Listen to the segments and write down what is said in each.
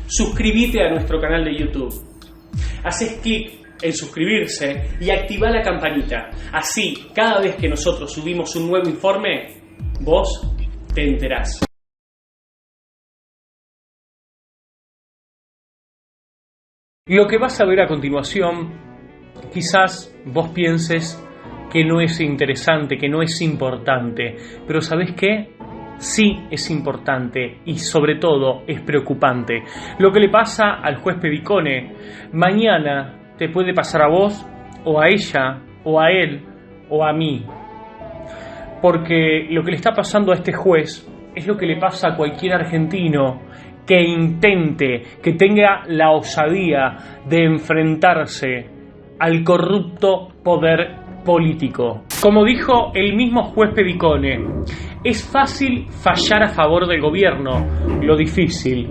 suscríbete a nuestro canal de YouTube. Haces clic en suscribirse y activa la campanita. Así, cada vez que nosotros subimos un nuevo informe, vos te enterás. Lo que vas a ver a continuación, quizás vos pienses que no es interesante, que no es importante, pero ¿sabés qué? Sí es importante y sobre todo es preocupante. Lo que le pasa al juez Pedicone, mañana te puede pasar a vos, o a ella, o a él, o a mí. Porque lo que le está pasando a este juez es lo que le pasa a cualquier argentino que intente, que tenga la osadía de enfrentarse al corrupto poder político. Como dijo el mismo juez Pedicone, es fácil fallar a favor del gobierno, lo difícil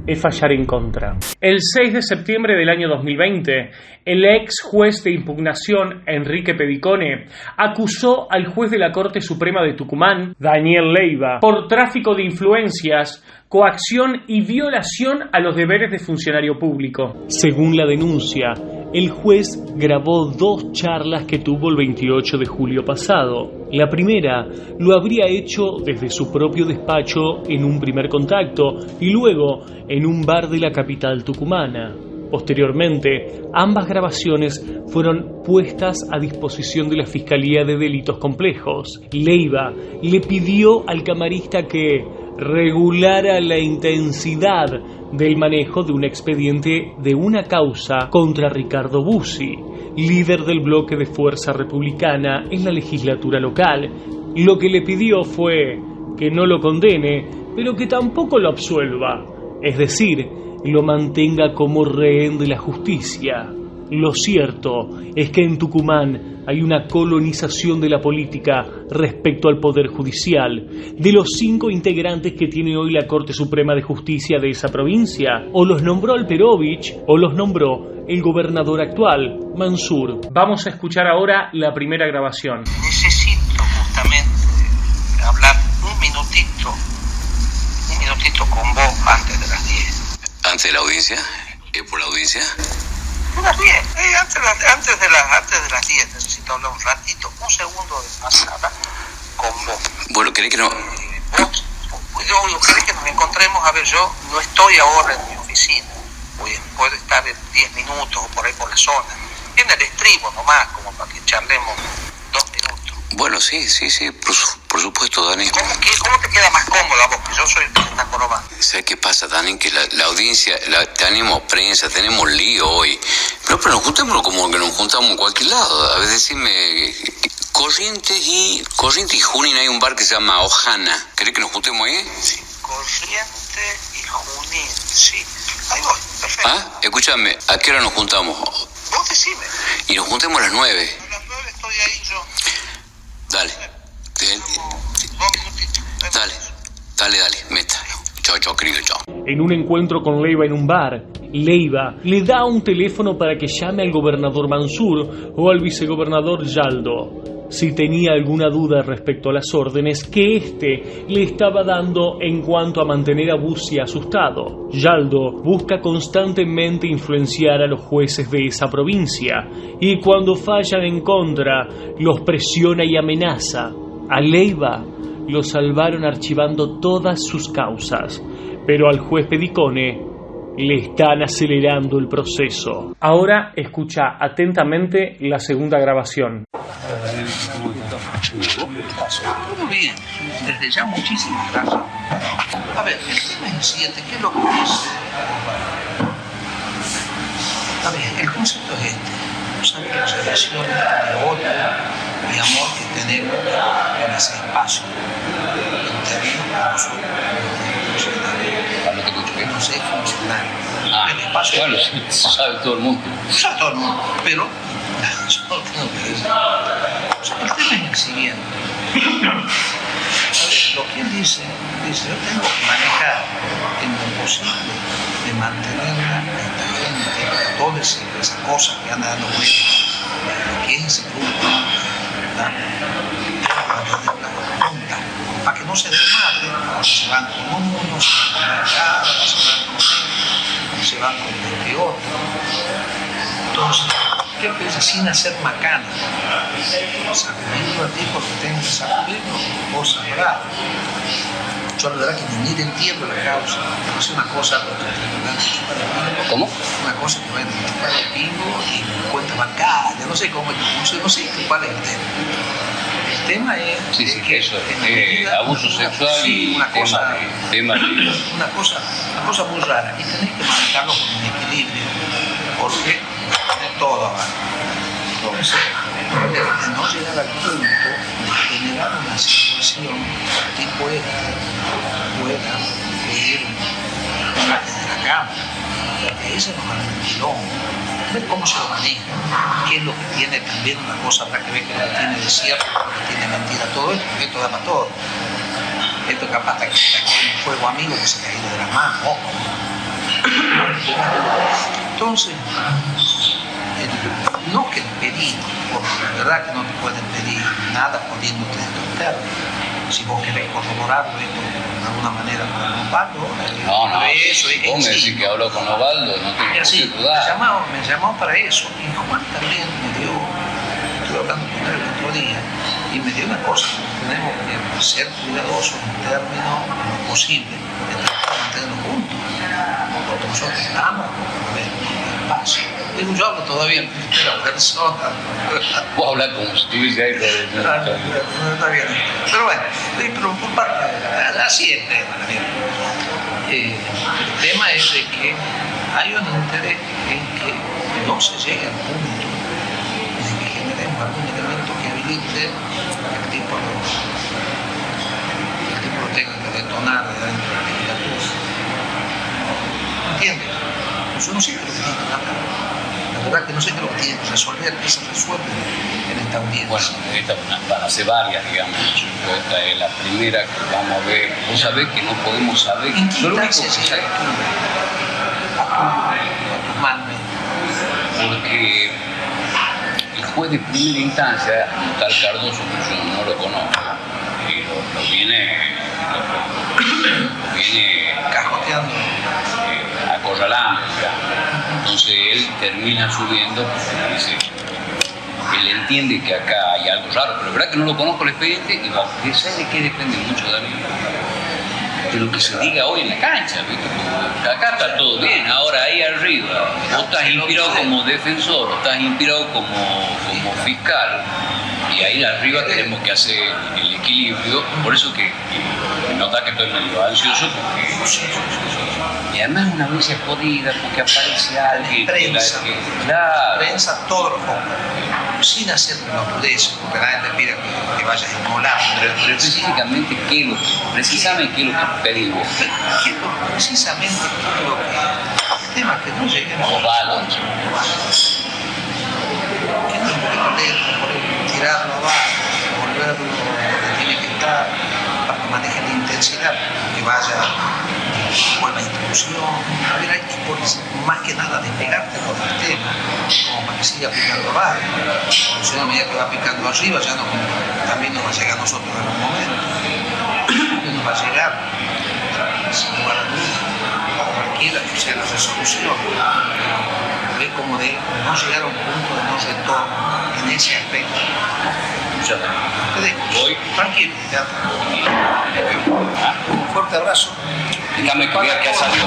es fallar en contra. El 6 de septiembre del año 2020, el ex juez de impugnación Enrique Pedicone acusó al juez de la Corte Suprema de Tucumán, Daniel Leiva, por tráfico de influencias, coacción y violación a los deberes de funcionario público. Según la denuncia, el juez grabó 2 charlas que tuvo el 28 de julio pasado. La primera lo habría hecho desde su propio despacho en un primer contacto y luego en un bar de la capital tucumana. Posteriormente, ambas grabaciones fueron puestas a disposición de la Fiscalía de Delitos Complejos. Leiva le pidió al camarista que regulara la intensidad del manejo de un expediente de una causa contra Ricardo Bussi, líder del bloque de Fuerza Republicana en la legislatura local. Lo que le pidió fue que no lo condene, pero que tampoco lo absuelva, es decir, lo mantenga como rehén de la justicia. Lo cierto es que en Tucumán hay una colonización de la política respecto al Poder Judicial. De los 5 integrantes que tiene hoy la Corte Suprema de Justicia de esa provincia, o los nombró Alperovich o los nombró el gobernador actual, Mansur. Vamos a escuchar ahora la primera grabación. Necesito justamente hablar un minutito con vos antes de las 10. ¿Antes de la audiencia? ¿Por la audiencia? Unas 10, antes de las 10 necesito hablar un ratito, un segundo de pasada con vos. Bueno, ¿querés que no? Yo querés que nos encontremos, a ver, yo no estoy ahora en mi oficina, puedo estar en 10 minutos o por ahí por la zona, en el estribo nomás, como para que charlemos 2 minutos. Bueno, sí, por supuesto, Dani. ¿Cómo te queda más cómoda vos? Que yo soy el que está corobando. ¿Sabes qué pasa, Dani? Que la audiencia, tenemos prensa, tenemos lío hoy. Pero nos juntémonos como que nos juntamos en cualquier lado. A veces decime, Corrientes y Junín hay un bar que se llama Ojana. ¿Querés que nos juntemos ahí? Sí, Corrientes y Junín, sí. Ahí voy, perfecto. ¿Ah? Escúchame, ¿a qué hora nos juntamos? Vos decime. Y nos juntemos a las 9. A las 9 estoy ahí yo. Dale. 2 minutitos. Dale, meta. Chao, querido, chao. En un encuentro con Leiva en un bar, Leiva le da un teléfono para que llame al gobernador Mansur o al vicegobernador Yaldo, si tenía alguna duda respecto a las órdenes que éste le estaba dando en cuanto a mantener a Bussi asustado. Yaldo busca constantemente influenciar a los jueces de esa provincia y cuando fallan en contra, los presiona y amenaza. A Leiva lo salvaron archivando todas sus causas, pero al juez Pedicone le están acelerando el proceso. Ahora escucha atentamente la segunda grabación. Todo bien, desde ya muchísimas gracias. A ver, el tema es el siguiente, ¿qué es lo que dice? A ver, el concepto es este. Tú sabes que las relaciones de odio y amor que tenemos en ese espacio interno para nosotros no sé funcionar. El espacio Bueno, sabe todo el mundo. sabe todo el mundo, pero yo no tengo que decir. O sea, el tema es el siguiente. A ver, lo que él dice, yo tengo que manejar en lo posible de mantener a esta gente, toda esa cosa que anda dando vueltas, que es ese grupo, ¿verdad? Para que no se desmadre, se van con uno, se van con la cara, se van con él. banco de peor. Entonces, creo que es sin hacer macana. Sacudirlo a ti porque tengo que sacudirlo, vos sabrás. Yo la verdad que ni entiendo la causa. No sé una cosa, ¿Cómo? Una cosa que va a identificar el pingo y cuenta bancaria, no sé cómo es que funciona, no sé cuál es el tema. El tema es Sí, que eso, abuso sexual sí, y una cosa muy rara. Y tenés que manejarlo con un equilibrio, porque no todo abajo. Entonces, de no llegar al punto de generar una situación tipo esta pueda pedir un traje de la cama, porque ahí se nos va el quilombo. Ver cómo se lo maneja, qué es lo que tiene también una cosa para que ve que lo tiene de cierto, que tiene mentira, todo esto, porque esto da para todo. Esto capaz que hay un fuego amigo que se ha caído de las manos, ojo. Entonces, no que le pedí, porque la verdad que no te pueden pedir nada poniéndote en tu término. Si vos querés corroborarlo esto de alguna manera con Osvaldo, no, eso es vos me decís que habló con Osvaldo, no tengo por qué dudar. Me llamó para eso, y Juan también me dio, estuve hablando con él el otro día, y me dio una cosa, tenemos que ser cuidadosos en términos de lo posible, de tratar de mantenernos juntos, porque nosotros estamos, a ver, en paz. Digo, yo hablo todavía en primera persona. Vos hablas como si estuviese ahí. No está bien. Pero bueno, pero por parte, así es el tema. El tema es de que hay un interés en que no se llegue al punto de que generemos algún elemento que habilite el tipo lo tenga que detonar de dentro de la legislatura. ¿Entiendes? Yo no sé qué es lo que tiene que hablar. La verdad que no sé qué es lo que tiene que resolver, que se resuelve en esta audiencia. Bueno, esta van a ser varias, digamos. Esta es la primera que vamos a ver. Vos sabés que no podemos saber. ¿En qué Lo único instancia que llega a tu mano? Porque el juez de primera instancia, tal Cardoso, que yo no lo conozco, y lo viene Cajoteando. acorralando. Entonces él termina subiendo porque dice, él entiende que acá hay algo raro, pero la verdad que no lo conozco el expediente y va, ¿sabes de qué depende mucho, David? De lo que se diga hoy en la cancha, ¿viste? Porque acá está todo bien, ahora ahí arriba, vos estás inspirado como defensor, o estás inspirado como fiscal, y ahí arriba tenemos que hacer el equilibrio, por eso que nota que estoy medio ansioso, porque y además una vez es jodida porque aparece alguien prensa, claro. Prensa todos los focos, sin hacer notudez, porque nadie te pide que vayas a inmolar. Pero específicamente, precisamente qué es lo que pedimos. Precisamente qué es lo que... El tema es que no lleguemos a Osvaldo. Que no es un poquito lento, por tirarlo abajo, volverlo donde tiene que estar, para que maneje la intensidad, que vaya con la instrucción. A ver, hay que más que nada despegarte con el tema, como para que siga picando abajo. Porque si no, a medida que va picando arriba, ya no, también nos va a llegar a nosotros en algún momento. Nos va a llegar, sin lugar a dudas, cualquiera que sea la resolución. Es como de no llegar a un punto de no retorno en ese aspecto. Yo voy. Tranquilo, ya. Un fuerte abrazo. Dígame que vea que ha salido.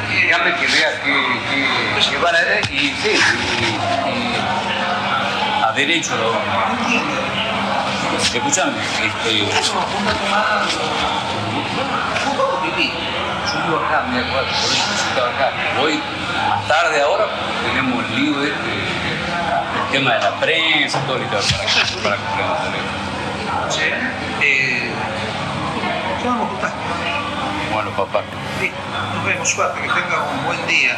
Dígame que vea que van a ver y sí, a derecho lo escúchame, yo vivo acá, me acuerdo, por eso estaba acá. Hoy, más tarde ahora, tenemos el lío el tema de la prensa, todo el para comprar el teléfono. ¿Qué vamos a contar? Bueno, papá. Sí, nos vemos, suerte, que tenga un buen día.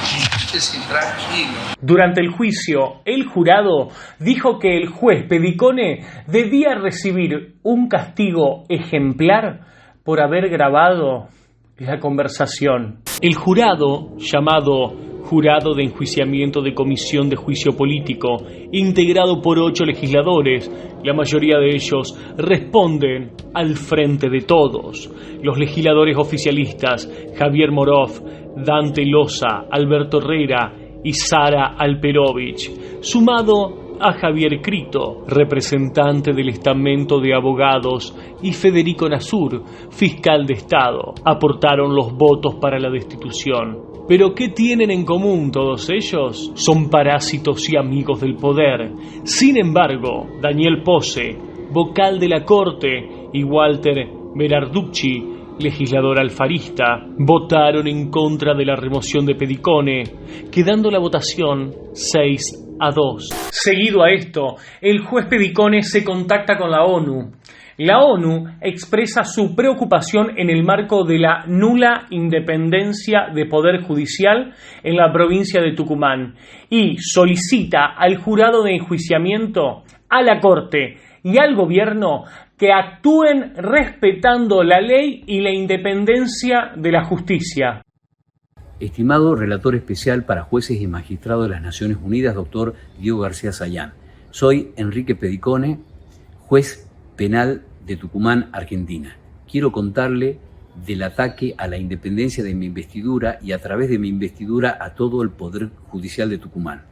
Sí, tranquilo. Durante el juicio, el jurado dijo que el juez Pedicone debía recibir un castigo ejemplar por haber grabado la conversación. El jurado, llamado jurado de enjuiciamiento de comisión de juicio político, integrado por 8 legisladores. La mayoría de ellos responden al Frente de Todos. Los legisladores oficialistas Javier Morov, Dante Loza, Alberto Herrera y Sara Alperovich, sumado a Javier Crito, representante del estamento de abogados, y Federico Nasur, fiscal de Estado, aportaron los votos para la destitución. ¿Pero qué tienen en común todos ellos? Son parásitos y amigos del poder. Sin embargo, Daniel Pose, vocal de la Corte, y Walter Berarducci, legislador alfarista, votaron en contra de la remoción de Pedicone, quedando la votación 6-2. Seguido a esto, el juez Pedicone se contacta con la ONU. La ONU expresa su preocupación en el marco de la nula independencia de Poder Judicial en la provincia de Tucumán y solicita al jurado de enjuiciamiento, a la Corte y al gobierno que actúen respetando la ley y la independencia de la justicia. Estimado relator especial para jueces y magistrados de las Naciones Unidas, doctor Diego García Sayán. Soy Enrique Pedicone, juez penal de Tucumán, Argentina. Quiero contarle del ataque a la independencia de mi investidura y a través de mi investidura a todo el Poder Judicial de Tucumán.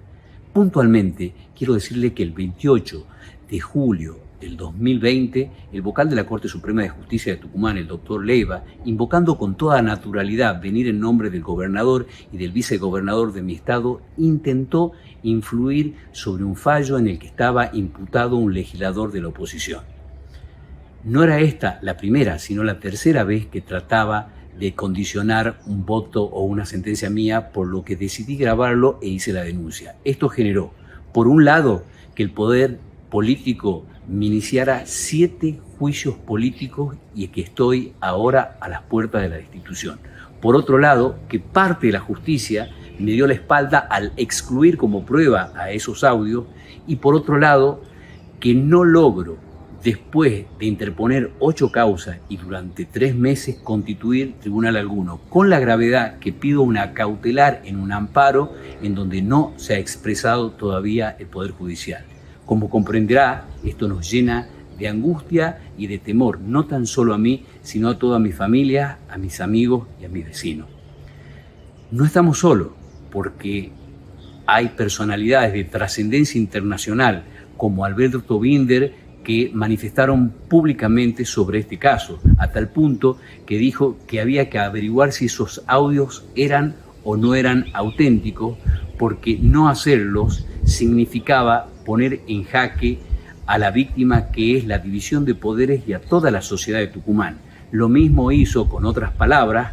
Puntualmente, quiero decirle que el 28 de julio del 2020, el vocal de la Corte Suprema de Justicia de Tucumán, el doctor Leiva, invocando con toda naturalidad venir en nombre del gobernador y del vicegobernador de mi estado, intentó influir sobre un fallo en el que estaba imputado un legislador de la oposición. No era esta la primera, sino la tercera vez que trataba de condicionar un voto o una sentencia mía, por lo que decidí grabarlo e hice la denuncia. Esto generó, por un lado, que el poder político me iniciara 7 juicios políticos y que estoy ahora a las puertas de la destitución. Por otro lado, que parte de la justicia me dio la espalda al excluir como prueba a esos audios, y por otro lado, que no logro, después de interponer 8 causas y durante 3 meses constituir tribunal alguno, con la gravedad que pido una cautelar en un amparo en donde no se ha expresado todavía el Poder Judicial. Como comprenderá, esto nos llena de angustia y de temor, no tan solo a mí, sino a toda mi familia, a mis amigos y a mis vecinos. No estamos solos, porque hay personalidades de trascendencia internacional, como Alberto Binder, que manifestaron públicamente sobre este caso, a tal punto que dijo que había que averiguar si esos audios eran o no eran auténticos, porque no hacerlos significaba poner en jaque a la víctima, que es la división de poderes, y a toda la sociedad de Tucumán. Lo mismo hizo, con otras palabras,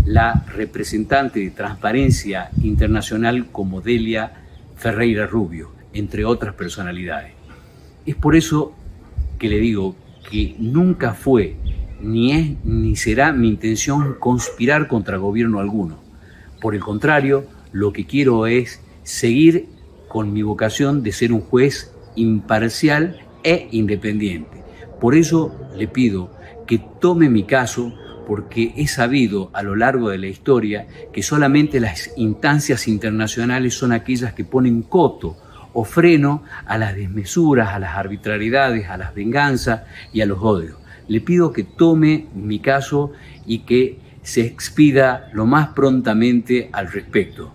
la representante de Transparencia Internacional como Delia Ferreira Rubio, entre otras personalidades. Es por eso que le digo que nunca fue, ni es, ni será mi intención conspirar contra gobierno alguno. Por el contrario, lo que quiero es seguir con mi vocación de ser un juez imparcial e independiente. Por eso le pido que tome mi caso, porque he sabido a lo largo de la historia que solamente las instancias internacionales son aquellas que ponen coto o freno a las desmesuras, a las arbitrariedades, a las venganzas y a los odios. Le pido que tome mi caso y que se expida lo más prontamente al respecto.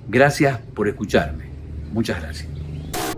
Gracias por escucharme. Muchas gracias.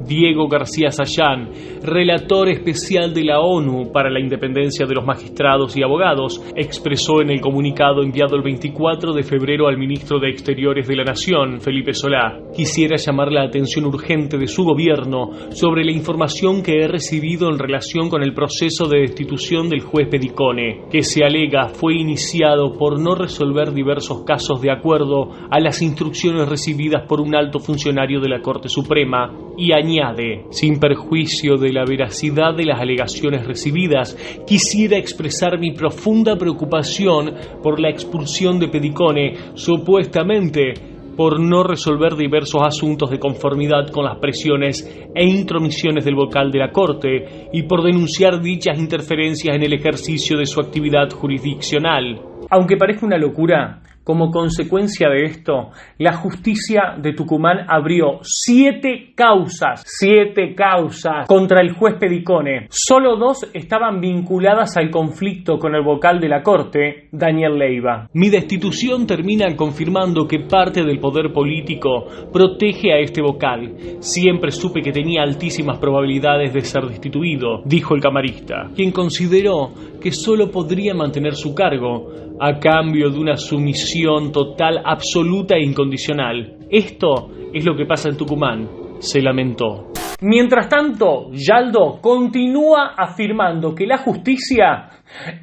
Diego García Sayán, relator especial de la ONU para la independencia de los magistrados y abogados, expresó en el comunicado enviado el 24 de febrero al ministro de Exteriores de la Nación, Felipe Solá: quisiera llamar la atención urgente de su gobierno sobre la información que he recibido en relación con el proceso de destitución del juez Pedicone, que se alega fue iniciado por no resolver diversos casos de acuerdo a las instrucciones recibidas por un alto funcionario de la Corte Suprema, y añade: sin perjuicio de la veracidad de las alegaciones recibidas, quisiera expresar mi profunda preocupación por la expulsión de Pedicone, supuestamente por no resolver diversos asuntos de conformidad con las presiones e intromisiones del vocal de la Corte, y por denunciar dichas interferencias en el ejercicio de su actividad jurisdiccional. Aunque parezca una locura, Como consecuencia de esto, la justicia de Tucumán abrió 7 causas contra el juez Pedicone. Solo 2 estaban vinculadas al conflicto con el vocal de la corte, Daniel Leiva. Mi destitución termina confirmando que parte del poder político protege a este vocal. Siempre supe que tenía altísimas probabilidades de ser destituido, dijo el camarista, quien consideró que solo podría mantener su cargo a cambio de una sumisión total, absoluta e incondicional. Esto es lo que pasa en Tucumán, se lamentó. Mientras tanto, Yaldo continúa afirmando que la justicia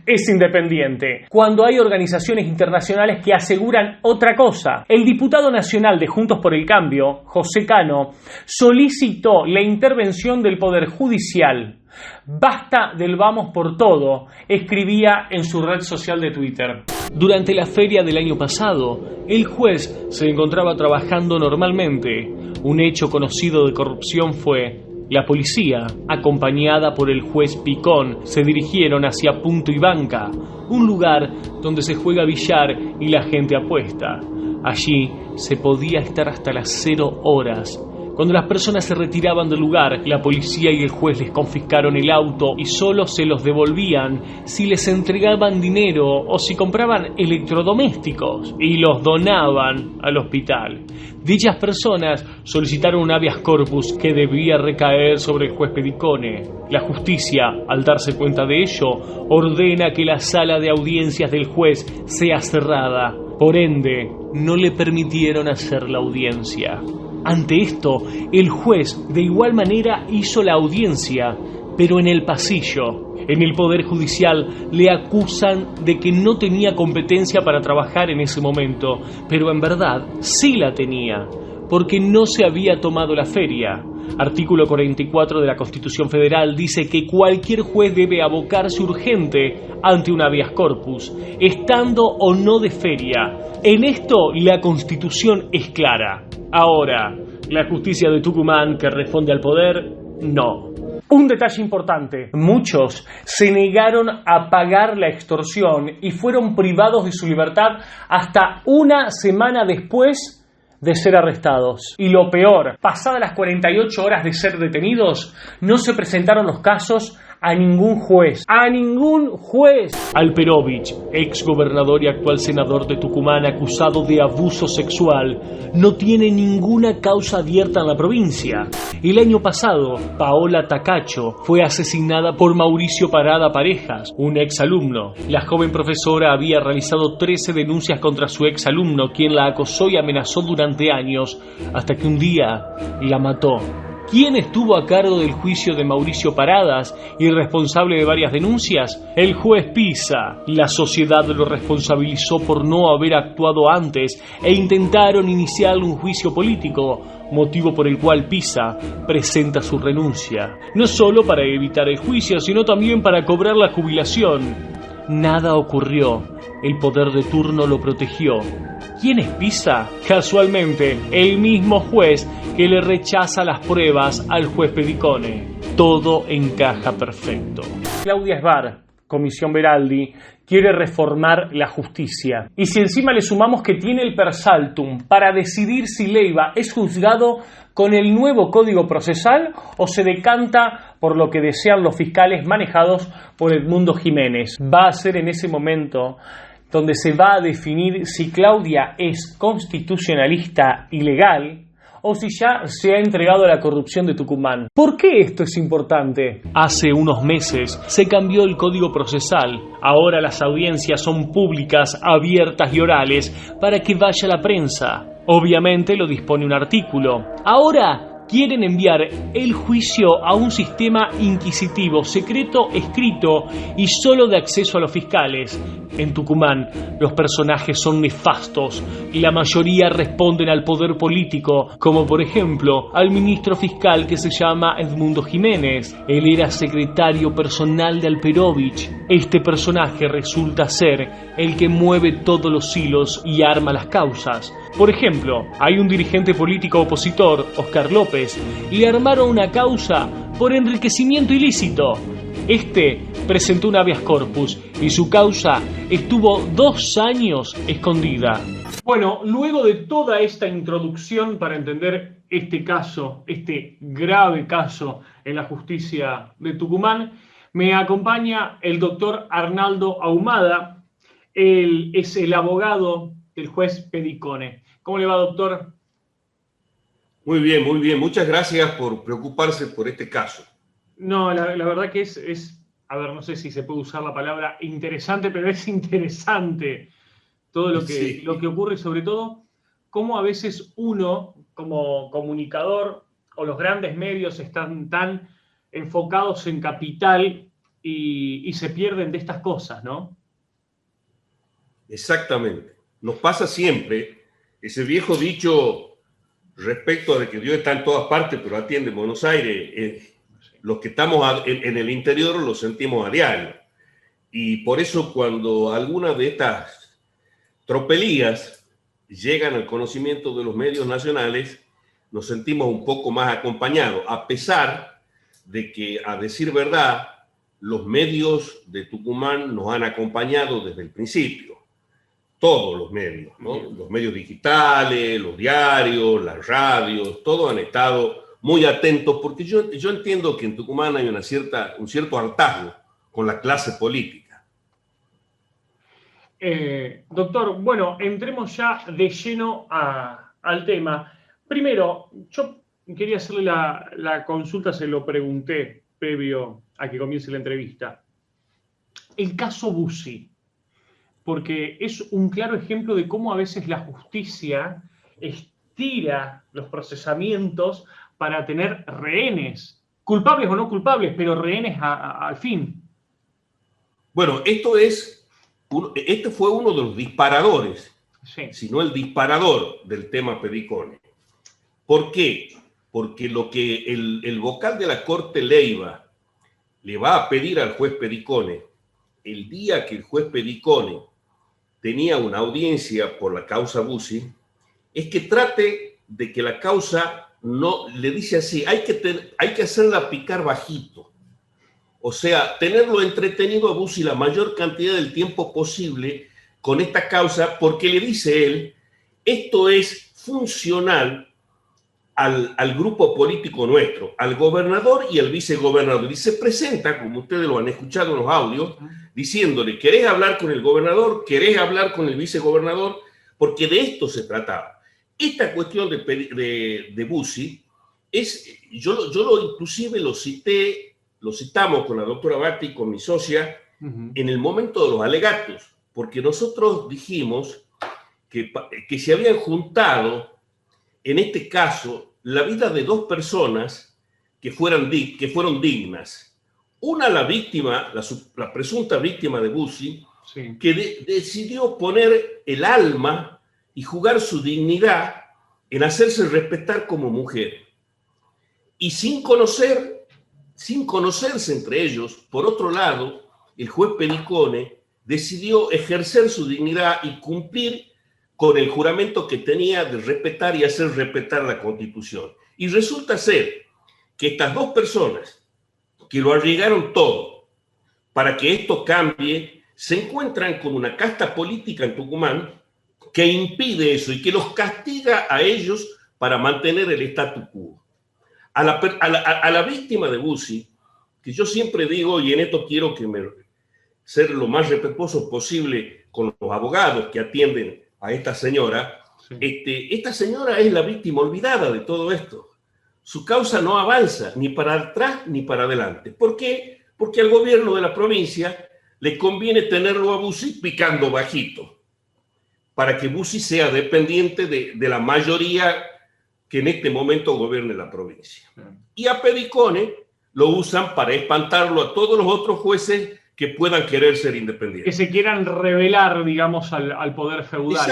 es independiente, cuando hay organizaciones internacionales que aseguran otra cosa. El diputado nacional de Juntos por el Cambio, José Cano, solicitó la intervención del Poder Judicial. Basta del vamos por todo, escribía en su red social de Twitter. Durante la feria del año pasado, el juez se encontraba trabajando normalmente. Un hecho conocido de corrupción fue: la policía, acompañada por el juez Picón, se dirigieron hacia Punto y Banca, un lugar donde se juega billar y la gente apuesta. Allí se podía estar hasta las 0 horas. Cuando las personas se retiraban del lugar, la policía y el juez les confiscaron el auto y solo se los devolvían si les entregaban dinero o si compraban electrodomésticos y los donaban al hospital. Dichas personas solicitaron un habeas corpus que debía recaer sobre el juez Pedicone. La justicia, al darse cuenta de ello, ordena que la sala de audiencias del juez sea cerrada. Por ende, no le permitieron hacer la audiencia. Ante esto, el juez de igual manera hizo la audiencia, pero en el pasillo. En el Poder Judicial le acusan de que no tenía competencia para trabajar en ese momento, pero en verdad sí la tenía, porque no se había tomado la feria. Artículo 44 de la Constitución Federal dice que cualquier juez debe abocarse urgente ante un habeas corpus, estando o no de feria. En esto la Constitución es clara. Ahora, la justicia de Tucumán, que responde al poder, no. Un detalle importante: muchos se negaron a pagar la extorsión y fueron privados de su libertad hasta una semana después de ser arrestados. Y lo peor, pasadas las 48 horas de ser detenidos, no se presentaron los casos a ningún juez. ¡A ningún juez! Alperovich, ex gobernador y actual senador de Tucumán acusado de abuso sexual, no tiene ninguna causa abierta en la provincia. El año pasado, Paola Tacacho fue asesinada por Mauricio Parada Parejas, un ex alumno. La joven profesora había realizado 13 denuncias contra su ex alumno, quien la acosó y amenazó durante años, hasta que un día la mató. ¿Quién estuvo a cargo del juicio de Mauricio Paradas y responsable de varias denuncias? El juez Pisa. La sociedad lo responsabilizó por no haber actuado antes e intentaron iniciar un juicio político, motivo por el cual Pisa presenta su renuncia. No solo para evitar el juicio, sino también para cobrar la jubilación. Nada ocurrió. El poder de turno lo protegió. ¿Quién es Pisa? Casualmente, el mismo juez que le rechaza las pruebas al juez Pedicone. Todo encaja perfecto. Claudia Esbar, Comisión Beraldi, quiere reformar la justicia. Y si encima le sumamos que tiene el per saltum para decidir si Leiva es juzgado con el nuevo Código Procesal o se decanta por lo que desean los fiscales manejados por Edmundo Jiménez. Va a ser en ese momento donde se va a definir si Claudia es constitucionalista y legal o si ya se ha entregado a la corrupción de Tucumán. ¿Por qué esto es importante? Hace unos meses se cambió el Código Procesal. Ahora las audiencias son públicas, abiertas y orales para que vaya la prensa. Obviamente lo dispone un artículo. Ahora quieren enviar el juicio a un sistema inquisitivo, secreto, escrito y solo de acceso a los fiscales. En Tucumán, los personajes son nefastos y la mayoría responden al poder político, como por ejemplo al ministro fiscal que se llama Edmundo Jiménez. Él era secretario personal de Alperovich. Este personaje resulta ser el que mueve todos los hilos y arma las causas. Por ejemplo, hay un dirigente político opositor, Oscar López, le armaron una causa por enriquecimiento ilícito. Este presentó un habeas corpus y su causa estuvo 2 años escondida. Bueno, luego de toda esta introducción para entender este caso, este grave caso en la justicia de Tucumán, me acompaña el doctor Arnaldo Ahumada. Él es el abogado del juez Pedicone. ¿Cómo le va, doctor? Muy bien, muy bien. Muchas gracias por preocuparse por este caso. No, la verdad que a ver, no sé si se puede usar la palabra interesante, pero es interesante todo lo que ocurre, y sobre todo cómo a veces uno, como comunicador, o los grandes medios están tan enfocados en capital y se pierden de estas cosas, ¿no? Exactamente. Nos pasa siempre ese viejo dicho respecto de que Dios está en todas partes, pero atiende en Buenos Aires. Los que estamos en el interior lo sentimos a diario. Y por eso cuando alguna de estas tropelías llegan al conocimiento de los medios nacionales, nos sentimos un poco más acompañados, a pesar de que, a decir verdad, los medios de Tucumán nos han acompañado desde el principio. Todos los medios, ¿no? Los medios digitales, los diarios, las radios, todos han estado muy atentos, porque yo entiendo que en Tucumán hay un cierto hartazgo con la clase política. Doctor, bueno, entremos ya de lleno al tema. Primero, yo quería hacerle la consulta, se lo pregunté previo a que comience la entrevista. El caso Bussi, porque es un claro ejemplo de cómo a veces la justicia estira los procesamientos para tener rehenes, culpables o no culpables, pero rehenes al fin. Bueno, este fue uno de los disparadores, sí, si no el disparador del tema Pedicone. ¿Por qué? Porque lo que el vocal de la Corte Leiva le va a pedir al juez Pedicone, el día que el juez Pedicone tenía una audiencia por la causa Bussi, es que trate de que la causa no, le dice así, hay que hacerla picar bajito. O sea, tenerlo entretenido a Bussi la mayor cantidad del tiempo posible con esta causa, porque le dice él, esto es funcional al grupo político nuestro, al gobernador y al vicegobernador. Y se presenta, como ustedes lo han escuchado en los audios, diciéndole, ¿querés hablar con el gobernador? ¿Querés hablar con el vicegobernador? Porque de esto se trataba. Esta cuestión de Bussi, inclusive lo citamos con la doctora Batti, con mi socia, en el momento de los alegatos, porque nosotros dijimos que se habían juntado, en este caso, la vida de 2 personas que fueron dignas. Una, la víctima, la presunta víctima de Bussi, sí, que decidió poner el alma y jugar su dignidad en hacerse respetar como mujer. Y sin conocerse entre ellos, por otro lado, el juez Pedicone decidió ejercer su dignidad y cumplir con el juramento que tenía de respetar y hacer respetar la Constitución. Y resulta ser que estas 2 personas que lo arriesgaron todo para que esto cambie, se encuentran con una casta política en Tucumán que impide eso y que los castiga a ellos para mantener el statu quo. A la víctima de Bussi, que yo siempre digo, y en esto quiero ser lo más respetuoso posible con los abogados que atienden a esta señora, sí, esta señora es la víctima olvidada de todo esto. Su causa no avanza ni para atrás ni para adelante. ¿Por qué? Porque al gobierno de la provincia le conviene tenerlo a Bussi picando bajito, para que Bussi sea dependiente de la mayoría que en este momento gobierne la provincia. Y a Pedicone lo usan para espantarlo a todos los otros jueces que puedan querer ser independientes. Que se quieran rebelar, digamos, al poder feudal.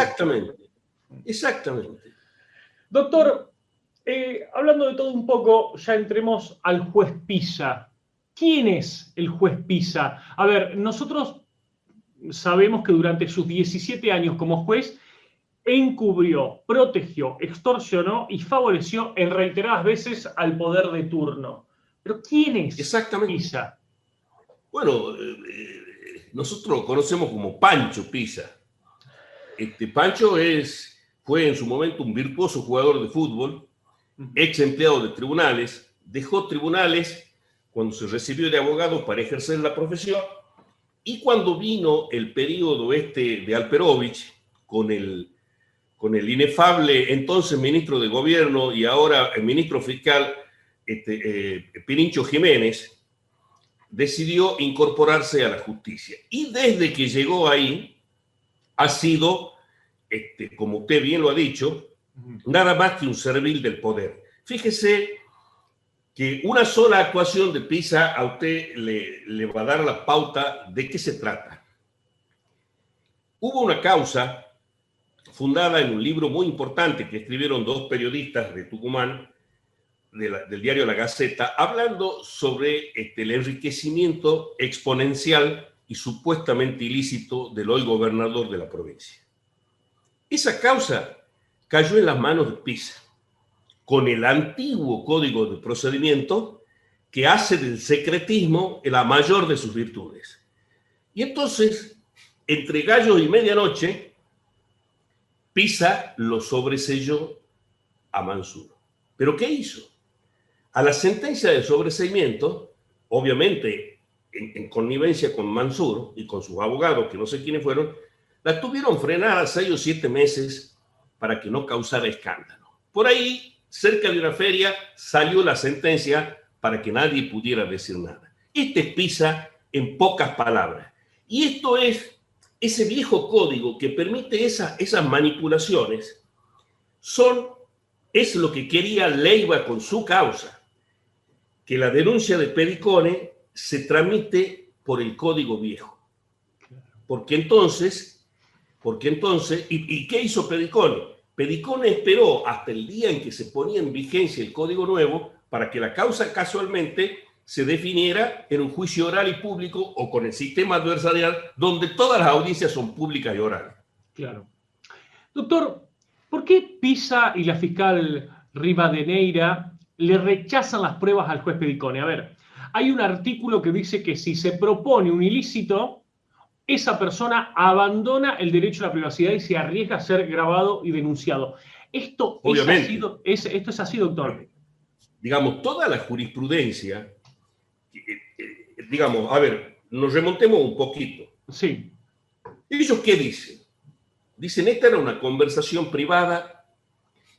Exactamente. Doctor, hablando de todo un poco, ya entremos al juez Pisa. ¿Quién es el juez Pisa? A ver, nosotros sabemos que durante sus 17 años como juez encubrió, protegió, extorsionó y favoreció en reiteradas veces al poder de turno. Pero ¿quién es Exactamente. Pisa? Bueno, nosotros lo conocemos como Pancho Pisa. Pancho fue en su momento un virtuoso jugador de fútbol, ex empleado de tribunales, dejó tribunales cuando se recibió de abogado para ejercer la profesión, y cuando vino el periodo de Alperovich, con el inefable entonces ministro de gobierno y ahora el ministro fiscal Pirincho Jiménez, decidió incorporarse a la justicia. Y desde que llegó ahí, ha sido, como usted bien lo ha dicho, nada más que un servil del poder. Fíjese que una sola actuación de Pisa a usted le va a dar la pauta de qué se trata. Hubo una causa fundada en un libro muy importante que escribieron dos periodistas de Tucumán, del diario La Gaceta, hablando sobre el enriquecimiento exponencial y supuestamente ilícito del hoy gobernador de la provincia. Esa causa cayó en las manos de Pisa, con el antiguo código de procedimiento que hace del secretismo la mayor de sus virtudes. Y entonces, entre gallos y medianoche, Pisa lo sobreselló a Mansur. ¿Pero qué hizo? A la sentencia de sobreseimiento, obviamente en connivencia con Mansur y con sus abogados, que no sé quiénes fueron, la tuvieron frenada 6 o 7 meses para que no causara escándalo. Por ahí, cerca de una feria, salió la sentencia para que nadie pudiera decir nada. Este es Pisa en pocas palabras. Y esto es ese viejo código que permite esas manipulaciones. Es lo que quería Leiva con su causa, que la denuncia de Pedicone se tramite por el código viejo. Porque entonces, ¿y qué hizo Pedicone? Pedicone esperó hasta el día en que se ponía en vigencia el código nuevo para que la causa casualmente se definiera en un juicio oral y público o con el sistema adversarial donde todas las audiencias son públicas y orales. Claro. Doctor, ¿por qué Pisa y la fiscal Rivadeneira le rechazan las pruebas al juez Pedicone? A ver, hay un artículo que dice que si se propone un ilícito, esa persona abandona el derecho a la privacidad y se arriesga a ser grabado y denunciado. ¿Esto es así, doctor? Digamos, toda la jurisprudencia, digamos, a ver, nos remontemos un poquito. Sí. ¿Ellos qué dicen? Dicen, esta era una conversación privada.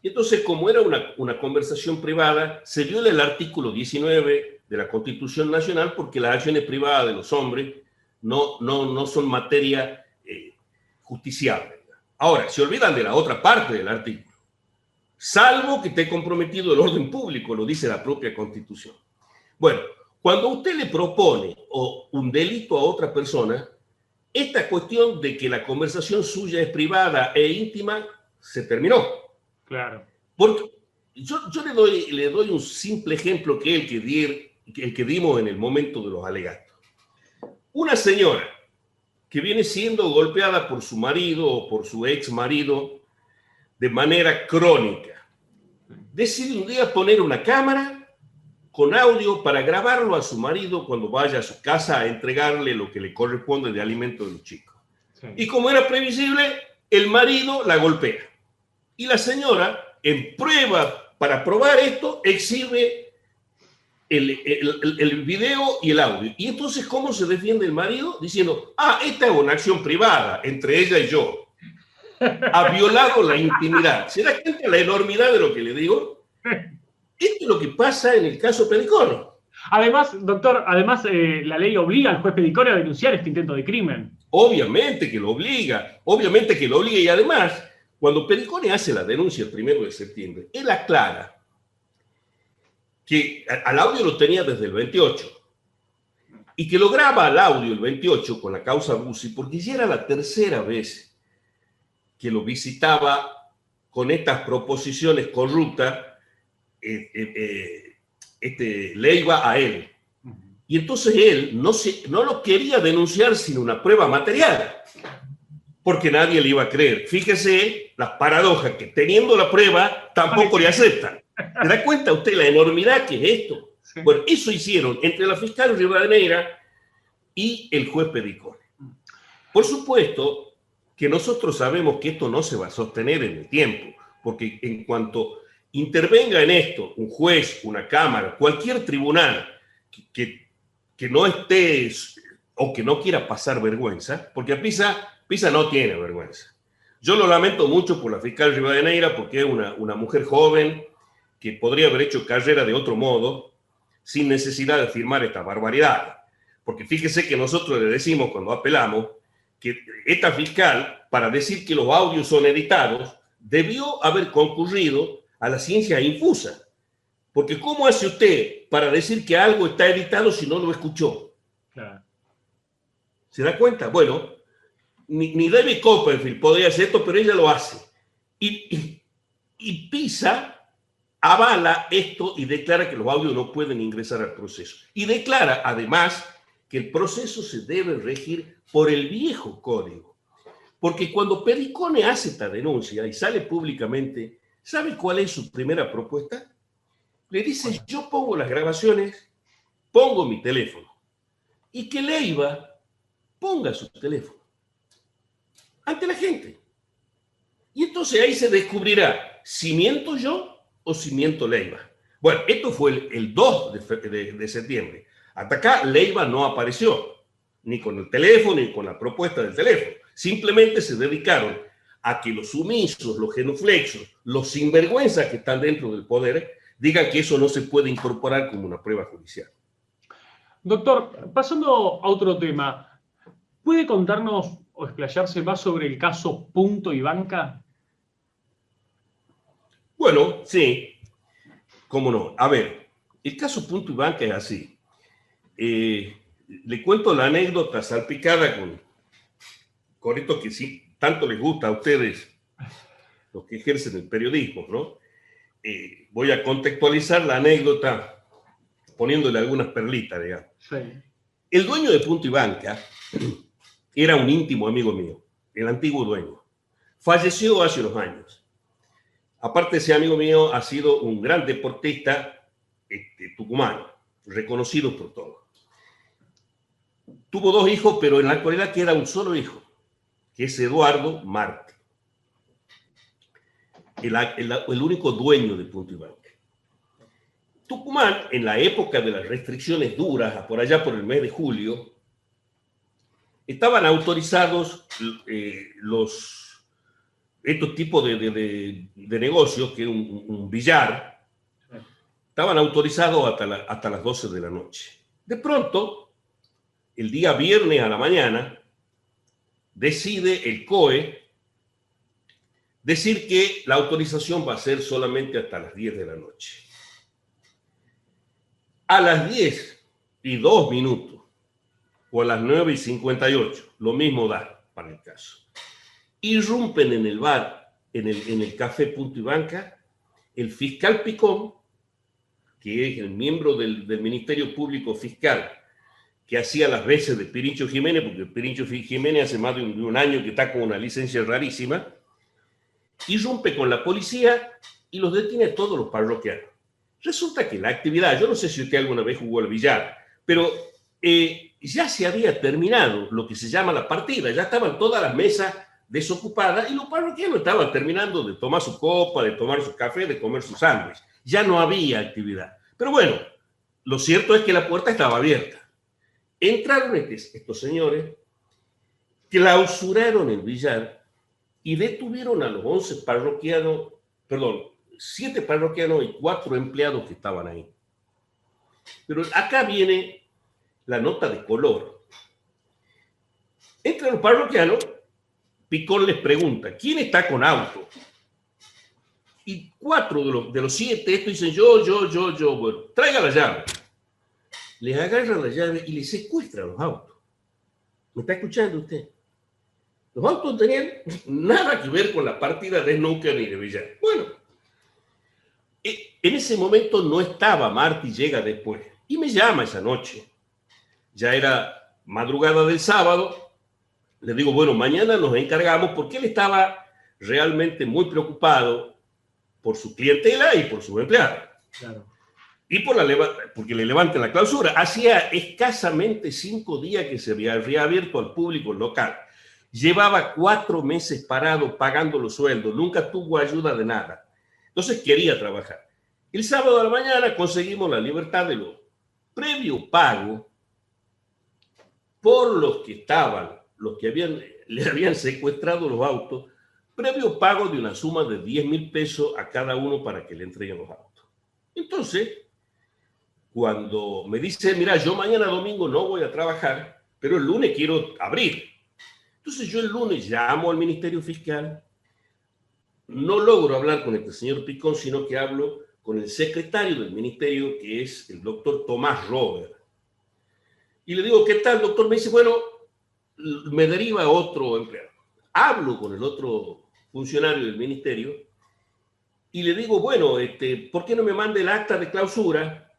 Y entonces, como era una conversación privada, se viola el artículo 19 de la Constitución Nacional porque las acciones privadas de los hombres no son materia justiciable. Ahora, se olvidan de la otra parte del artículo. Salvo que esté comprometido el orden público, lo dice la propia Constitución. Bueno, cuando usted le propone un delito a otra persona, esta cuestión de que la conversación suya es privada e íntima se terminó. Claro. Porque yo le doy un simple ejemplo que es el que dimos en el momento de los alegatos. Una señora que viene siendo golpeada por su marido o por su ex marido de manera crónica, decide un día poner una cámara con audio para grabarlo a su marido cuando vaya a su casa a entregarle lo que le corresponde de alimento de los chicos. Sí. Y como era previsible, el marido la golpea. Y la señora, en prueba, para probar esto, exhibe el video y el audio. Y entonces, ¿cómo se defiende el marido? Diciendo, esta es una acción privada entre ella y yo. Ha violado la intimidad. ¿Se da cuenta la enormidad de lo que le digo? Esto es lo que pasa en el caso Pedicone. Además, doctor, la ley obliga al juez Pedicone a denunciar este intento de crimen. Obviamente que lo obliga. Y además, cuando Pedicone hace la denuncia el 1 de septiembre, él aclara que al audio lo tenía desde el 28 y que lo graba al audio el 28 con la causa Bussi porque ya era la tercera vez que lo visitaba con estas proposiciones corruptas Leiva a él. Y entonces él no lo quería denunciar sin una prueba material, porque nadie le iba a creer. Fíjese las paradojas que teniendo la prueba tampoco le aceptan. ¿Se da cuenta usted la enormidad que es esto? Sí. Bueno, eso hicieron entre la fiscal Rivadeneira y el juez Pedicone. Por supuesto que nosotros sabemos que esto no se va a sostener en el tiempo, porque en cuanto intervenga en esto un juez, una cámara, cualquier tribunal que no esté o que no quiera pasar vergüenza, porque a Pisa no tiene vergüenza. Yo lo lamento mucho por la fiscal Rivadeneira, porque es una mujer joven que podría haber hecho carrera de otro modo, sin necesidad de firmar esta barbaridad. Porque fíjese que nosotros le decimos cuando apelamos que esta fiscal, para decir que los audios son editados, debió haber concurrido a la ciencia infusa. Porque ¿cómo hace usted para decir que algo está editado si no lo escuchó? Claro. ¿Se da cuenta? Bueno, ni David Copperfield podría hacer esto, pero ella lo hace. Y Pisa avala esto y declara que los audios no pueden ingresar al proceso. Y declara, además, que el proceso se debe regir por el viejo código. Porque cuando Pedicone hace esta denuncia y sale públicamente, ¿sabe cuál es su primera propuesta? Le dice, yo pongo las grabaciones, pongo mi teléfono. Y que Leiva ponga su teléfono ante la gente. Y entonces ahí se descubrirá si miento yo o si miento Leiva. Bueno, esto fue el 2 de septiembre. Hasta acá Leiva no apareció, ni con el teléfono, ni con la propuesta del teléfono. Simplemente se dedicaron a que los sumisos, los genuflexos, los sinvergüenzas que están dentro del poder, digan que eso no se puede incorporar como una prueba judicial. Doctor, pasando a otro tema, ¿puede contarnos o explayarse más sobre el caso Punto y Banca? Bueno, sí, cómo no. A ver, el caso Punto y Banca es así. Le cuento la anécdota salpicada con esto que sí tanto les gusta a ustedes, los que ejercen el periodismo, ¿no? Voy a contextualizar la anécdota poniéndole algunas perlitas, digamos. Sí. El dueño de Punto y Banca era un íntimo amigo mío, el antiguo dueño. Falleció hace unos años. Aparte, ese amigo mío ha sido un gran deportista tucumano, reconocido por todos. Tuvo 2 hijos, pero en la actualidad queda un solo hijo, que es Eduardo Marte, el único dueño de Punto y Banca. Tucumán, en la época de las restricciones duras, por allá por el mes de julio, estaban autorizados estos tipos de negocios, que es un billar, estaban autorizados hasta las 12 de la noche. De pronto, el día viernes a la mañana, decide el COE decir que la autorización va a ser solamente hasta las 10 de la noche. A las 10:02, o a las 9:58, lo mismo da para el caso. Irrumpen en el bar, en el café Punto y Banca, el fiscal Picón, que es el miembro del Ministerio Público Fiscal, que hacía las veces de Pirincho Jiménez, porque Pirincho Jiménez hace más de un año que está con una licencia rarísima, irrumpe con la policía y los detiene a todos los parroquianos. Resulta que la actividad, yo no sé si usted alguna vez jugó al billar, pero ya se había terminado lo que se llama la partida, ya estaban todas las mesas desocupadas y los parroquianos estaban terminando de tomar su copa, de tomar su café, de comer su sándwich. Ya no había actividad. Pero bueno, lo cierto es que la puerta estaba abierta. Entraron estos señores, clausuraron el billar y detuvieron a los 11 parroquianos, perdón, 7 parroquianos y 4 empleados que estaban ahí. Pero acá viene la nota de color. Entran los parroquianos, Picón les pregunta, ¿quién está con auto? Y 4 de los 7, estos dicen yo, bueno, traiga la llave. Les agarran la llave y les secuestran los autos. ¿Me está escuchando usted? Los autos tenían nada que ver con la partida de snooker ni de billar. Bueno, en ese momento no estaba Martí, llega después. Y me llama esa noche. Ya era madrugada del sábado. Le digo, bueno, mañana nos encargamos, porque él estaba realmente muy preocupado por su clientela y por sus empleados. Claro. y porque le levanten la clausura. Hacía escasamente 5 días que se había reabierto al público local. Llevaba 4 meses parado pagando los sueldos, nunca tuvo ayuda de nada. Entonces quería trabajar. El sábado a la mañana conseguimos la libertad de los previo pago por los que le habían secuestrado los autos, previo pago de una suma de 10.000 pesos a cada uno para que le entreguen los autos. Entonces, cuando me dice, mira, yo mañana domingo no voy a trabajar, pero el lunes quiero abrir. Entonces yo el lunes llamo al Ministerio Fiscal, no logro hablar con este señor Picón, sino que hablo con el secretario del ministerio, que es el doctor Tomás Robert. Y le digo, ¿qué tal, doctor? Me dice, bueno, me deriva otro empleado. Hablo con el otro funcionario del ministerio y le digo, bueno, ¿por qué no me manda el acta de clausura?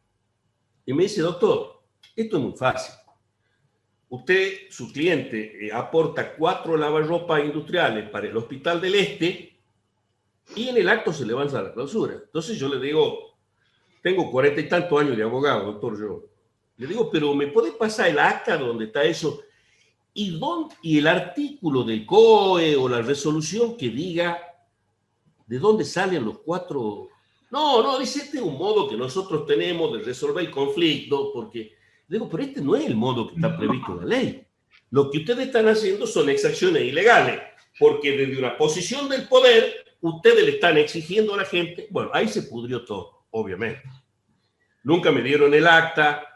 Y me dice, doctor, esto es muy fácil. Usted, su cliente, aporta 4 lavarropas industriales para el Hospital del Este y en el acto se le avanza la clausura. Entonces yo le digo, tengo 40 y tantos años de abogado, doctor, yo. Le digo, pero ¿me puede pasar el acta donde está eso? Y el artículo del COE o la resolución que diga de dónde salen los 4. No, dice, este es un modo que nosotros tenemos de resolver el conflicto, porque, digo, pero este no es el modo que está previsto en la ley. Lo que ustedes están haciendo son exacciones ilegales, porque desde una posición del poder, ustedes le están exigiendo a la gente, bueno, ahí se pudrió todo, obviamente. Nunca me dieron el acta.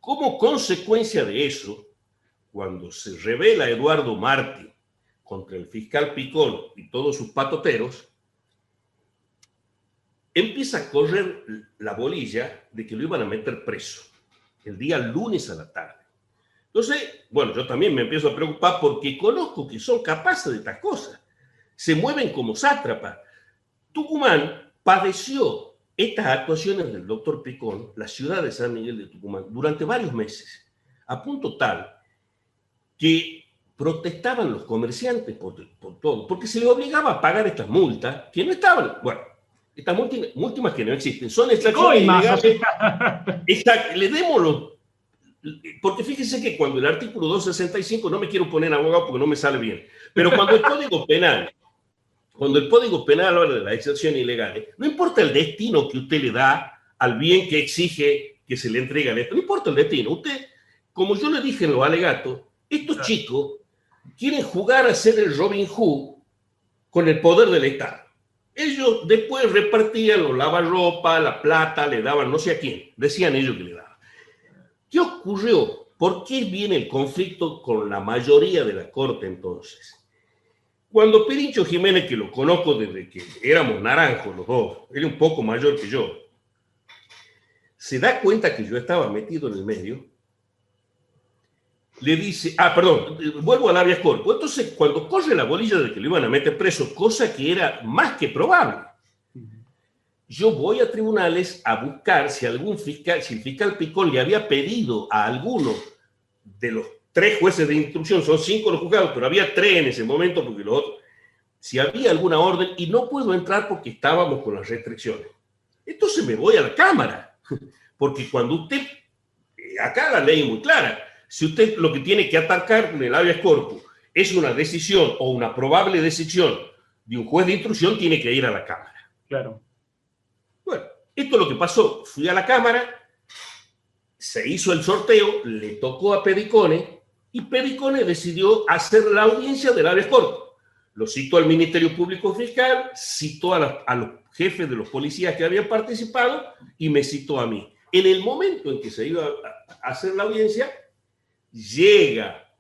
Como consecuencia de eso, cuando se revela Eduardo Martí contra el fiscal Picón y todos sus patoteros, empieza a correr la bolilla de que lo iban a meter preso el día lunes a la tarde. Entonces, bueno, yo también me empiezo a preocupar porque conozco que son capaces de estas cosas. Se mueven como sátrapas. Tucumán padeció estas actuaciones del doctor Picón, la ciudad de San Miguel de Tucumán, durante varios meses, a punto tal que protestaban los comerciantes por todo, porque se les obligaba a pagar estas multas que no estaban, bueno, estas múltimas que no existen, son extracciones ilegales. Le demos porque fíjense que cuando el artículo 265, no me quiero poner abogado porque no me sale bien, pero cuando el Código Penal habla de las excepciones ilegales, no importa el destino que usted le da al bien que exige que se le entregue al Estado, no importa el destino. Usted, como yo le dije en los alegatos, estos chicos quieren jugar a ser el Robin Hood con el poder del Estado. Ellos después repartían los lavarropa, la plata, le daban no sé a quién, decían ellos que le daban. ¿Qué ocurrió? ¿Por qué viene el conflicto con la mayoría de la Corte entonces? Cuando Pirincho Jiménez, que lo conozco desde que éramos naranjos los dos, él es un poco mayor que yo, se da cuenta que yo estaba metido en el medio, le dice, vuelvo al habeas corpus. Entonces, cuando corre la bolilla de que lo iban a meter preso, cosa que era más que probable, yo voy a tribunales a buscar si el fiscal Picón le había pedido a alguno de los 3 jueces de instrucción, son 5 los juzgados, pero había 3 en ese momento, porque los otros, si había alguna orden, y no puedo entrar porque estábamos con las restricciones. Entonces me voy a la Cámara, porque cuando usted, acá la ley es muy clara, si usted lo que tiene que atacar en el habeas corpus es una decisión o una probable decisión de un juez de instrucción, tiene que ir a la Cámara. Claro. Bueno, esto es lo que pasó. Fui a la Cámara, se hizo el sorteo, le tocó a Pedicone, y Pedicone decidió hacer la audiencia del habeas corpus. Lo citó al Ministerio Público Fiscal, citó a los jefes de los policías que habían participado y me citó a mí. En el momento en que se iba a hacer la audiencia, llega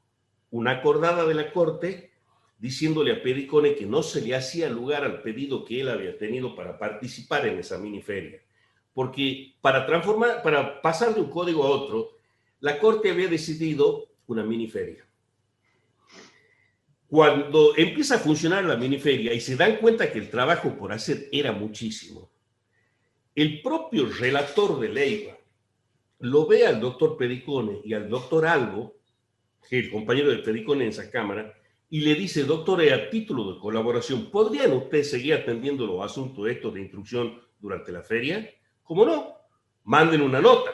una acordada de la Corte diciéndole a Pedicone que no se le hacía lugar al pedido que él había tenido para participar en esa miniferia. Porque para pasar de un código a otro, la Corte había decidido una miniferia. Cuando empieza a funcionar la miniferia y se dan cuenta que el trabajo por hacer era muchísimo, el propio relator de Leiva lo ve al doctor Pedicone y al doctor Albo, que es el compañero de Pedicone en esa cámara, y le dice, doctor, a título de colaboración, ¿podrían ustedes seguir atendiendo los asuntos estos de instrucción durante la feria? ¿Cómo no? Manden una nota.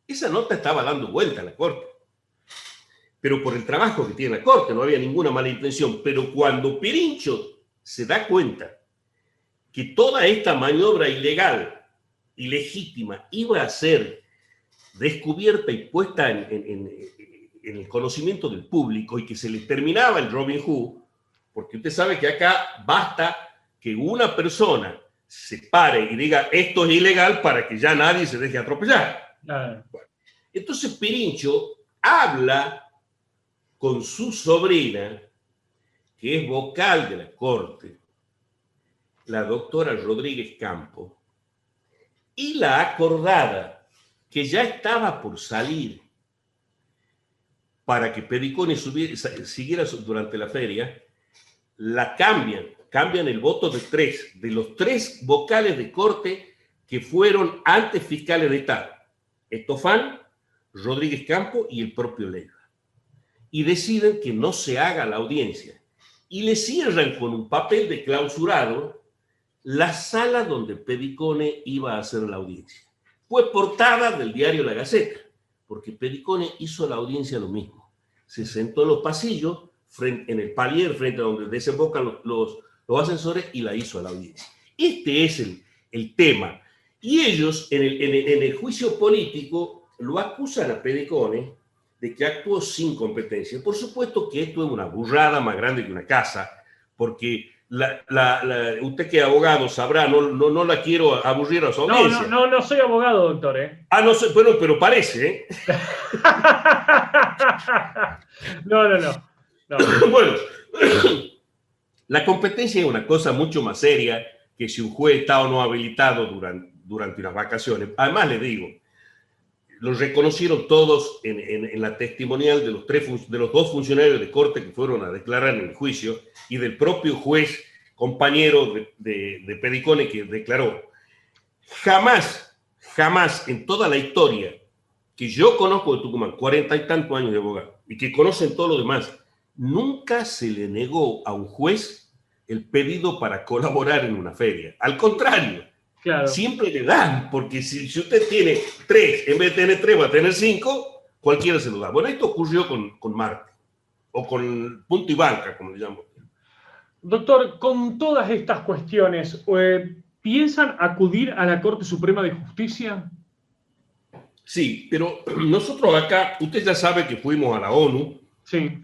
Esa nota estaba dando vuelta a la Corte. Pero por el trabajo que tiene la Corte, no había ninguna mala intención. Pero cuando Pirincho se da cuenta que toda esta maniobra ilegal, ilegítima, iba a ser descubierta y puesta en el conocimiento del público y que se le terminaba el Robin Hood, porque usted sabe que acá basta que una persona se pare y diga esto es ilegal para que ya nadie se deje atropellar. Bueno, entonces Pirincho habla con su sobrina, que es vocal de la Corte, la doctora Rodríguez Campo, y la acordada, que ya estaba por salir para que Pedicone siguiera durante la feria, la cambian el voto de los tres vocales de Corte que fueron antes fiscales de Estado: Estofán, Rodríguez Campo y el propio Leiva. Y deciden que no se haga la audiencia. Y le cierran con un papel de clausurado la sala donde Pedicone iba a hacer la audiencia. Fue portada del diario La Gaceta, porque Pedicone hizo la audiencia lo mismo. Se sentó en los pasillos, en el palier, frente a donde desembocan los ascensores, y la hizo a la audiencia. Este es el tema. Y ellos, en el juicio político, lo acusan a Pedicone de que actuó sin competencia. Por supuesto que esto es una burrada más grande que una casa, porque usted que es abogado sabrá, no la quiero aburrir a su audiencia. No soy abogado, doctor, ¿eh? No sé, bueno, pero parece, ¿eh? No. Bueno, la competencia es una cosa mucho más seria que si un juez está o no habilitado durante unas vacaciones. Además, le digo, los reconocieron todos en la testimonial de los dos funcionarios de Corte que fueron a declarar en el juicio, y del propio juez compañero de Pedicone, que declaró: jamás en toda la historia que yo conozco de Tucumán, 40 y tantos años de abogado, y que conocen todo lo demás, nunca se le negó a un juez el pedido para colaborar en una feria. Al contrario, claro, siempre le dan, porque si usted tiene 3, en vez de tener 3 va a tener 5, cualquiera se lo da. Bueno, esto ocurrió con Marte, o con Punto y Banca, como le llamo. Doctor, con todas estas cuestiones, ¿piensan acudir a la Corte Suprema de Justicia? Sí, pero nosotros acá, usted ya sabe que fuimos a la ONU. Sí.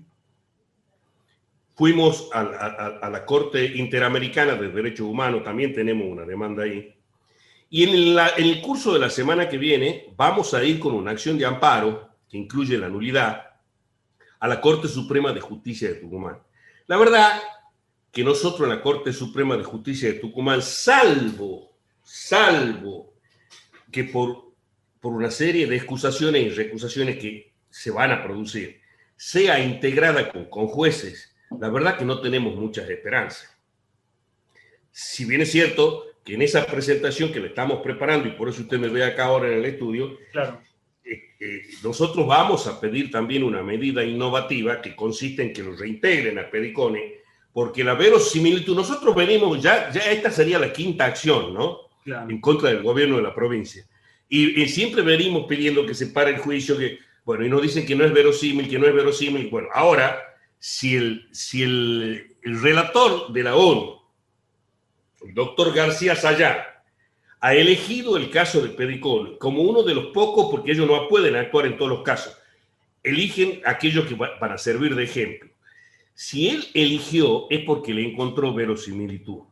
Fuimos a la Corte Interamericana de Derechos Humanos, también tenemos una demanda ahí. Y en el curso de la semana que viene vamos a ir con una acción de amparo, que incluye la nulidad, a la Corte Suprema de Justicia de Tucumán. La verdad que nosotros en la Corte Suprema de Justicia de Tucumán, salvo que por una serie de excusaciones y recusaciones que se van a producir, sea integrada con jueces, la verdad que no tenemos muchas esperanzas. Si bien es cierto que en esa presentación que le estamos preparando, y por eso usted me ve acá ahora en el estudio, claro, nosotros vamos a pedir también una medida innovativa que consiste en que lo reintegren a Pedicone, porque la verosimilitud, nosotros venimos, ya esta sería la quinta acción, ¿no? Claro. En contra del gobierno de la provincia. Y siempre venimos pidiendo que se pare el juicio, y nos dicen que no es verosímil. Bueno, ahora, si el relator de la ONU, el doctor García Sayán, ha elegido el caso de Pedicone como uno de los pocos, porque ellos no pueden actuar en todos los casos, eligen aquellos que van a servir de ejemplo. Si él eligió es porque le encontró verosimilitud.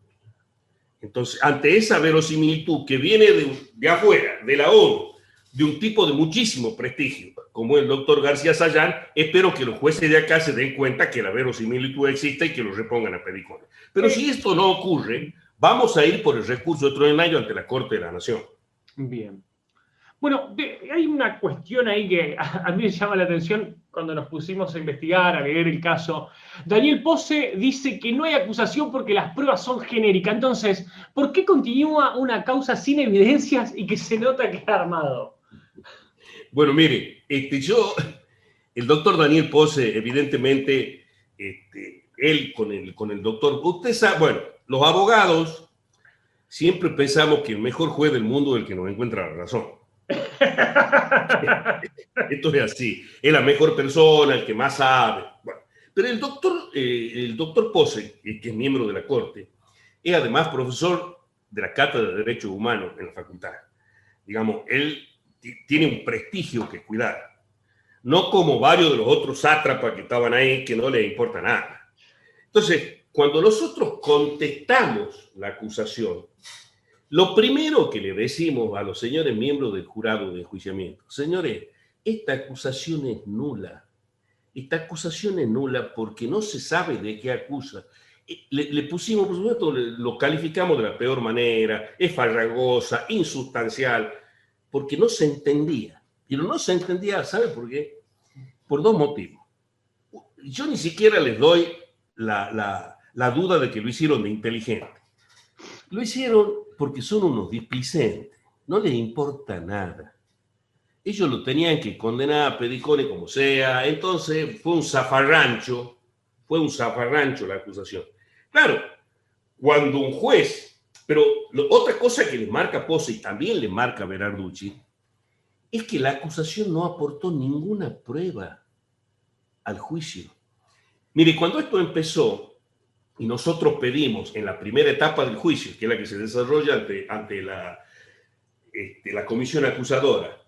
Entonces, ante esa verosimilitud que viene de afuera, de la ONU, de un tipo de muchísimo prestigio, como el doctor García Sayán, espero que los jueces de acá se den cuenta que la verosimilitud existe y que lo repongan a Pedicone. Pero si esto no ocurre, vamos a ir por el recurso extraordinario ante la Corte de la Nación. Bien. Bueno, hay una cuestión ahí que a mí me llama la atención cuando nos pusimos a investigar, a leer el caso. Daniel Pose dice que no hay acusación porque las pruebas son genéricas. Entonces, ¿por qué continúa una causa sin evidencias y que se nota que está armado? Bueno, mire, el doctor Daniel Pose, evidentemente, él con el doctor, usted sabe, bueno, los abogados siempre pensamos que el mejor juez del mundo es el que nos encuentra la razón. Esto es así. Es la mejor persona, el que más sabe. Bueno, pero el doctor Pose, que es miembro de la Corte, es además profesor de la Cátedra de Derechos Humanos en la facultad. Digamos, él tiene un prestigio que cuidar. No como varios de los otros sátrapas que estaban ahí, que no les importa nada. Entonces, cuando nosotros contestamos la acusación, lo primero que le decimos a los señores miembros del jurado de enjuiciamiento: señores, esta acusación es nula. Esta acusación es nula porque no se sabe de qué acusa. Le pusimos, por supuesto, lo calificamos de la peor manera, es farragosa, insustancial, porque no se entendía. Pero no se entendía, ¿sabe por qué? Por dos motivos. Yo ni siquiera les doy la duda de que lo hicieron de inteligente. Lo hicieron porque son unos displicentes, no les importa nada. Ellos lo tenían que condenar a Pedicone como sea, entonces fue un zafarrancho la acusación. Claro, cuando un juez, pero otra cosa que le marca Pose y también le marca Berarducci, es que la acusación no aportó ninguna prueba al juicio. Mire, cuando esto empezó, y nosotros pedimos en la primera etapa del juicio, que es la que se desarrolla ante la comisión acusadora,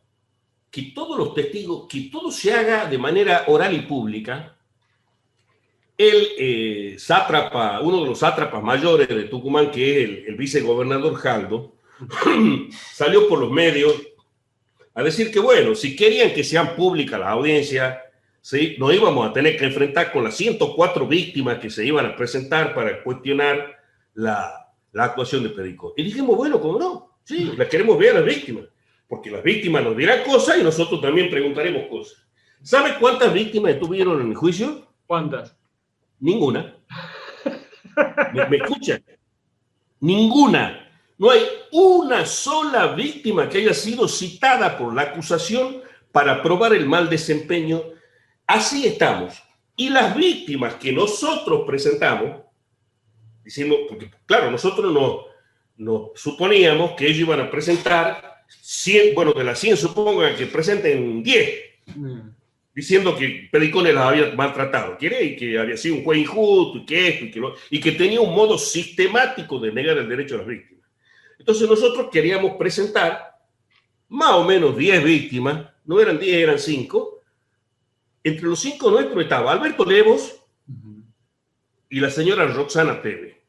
que todos los testigos, que todo se haga de manera oral y pública, el sátrapa, uno de los sátrapas mayores de Tucumán, que es el vicegobernador Jaldo, salió por los medios a decir que, bueno, si querían que sean públicas las audiencias, ¿sí?, nos íbamos a tener que enfrentar con las 104 víctimas que se iban a presentar para cuestionar la actuación de Pedicone. Y dijimos, bueno, ¿cómo no? Sí, las queremos ver a las víctimas, porque las víctimas nos dirán cosas y nosotros también preguntaremos cosas. ¿Sabe cuántas víctimas tuvieron en el juicio? ¿Cuántas? Ninguna. ¿Me escuchan? Ninguna. No hay una sola víctima que haya sido citada por la acusación para probar el mal desempeño. Así estamos. Y las víctimas que nosotros presentamos, diciendo, porque claro, nosotros nos suponíamos que ellos iban a presentar 100, bueno, de las 100 supongan que presenten 10, diciendo que Pedicone las había maltratado, y que había sido un juez injusto, y que esto, y que tenía un modo sistemático de negar el derecho a las víctimas. Entonces nosotros queríamos presentar más o menos 10 víctimas, no eran 10, eran 5. Entre los 5 nuestros estaba Alberto Levos y la señora Roxana Teve,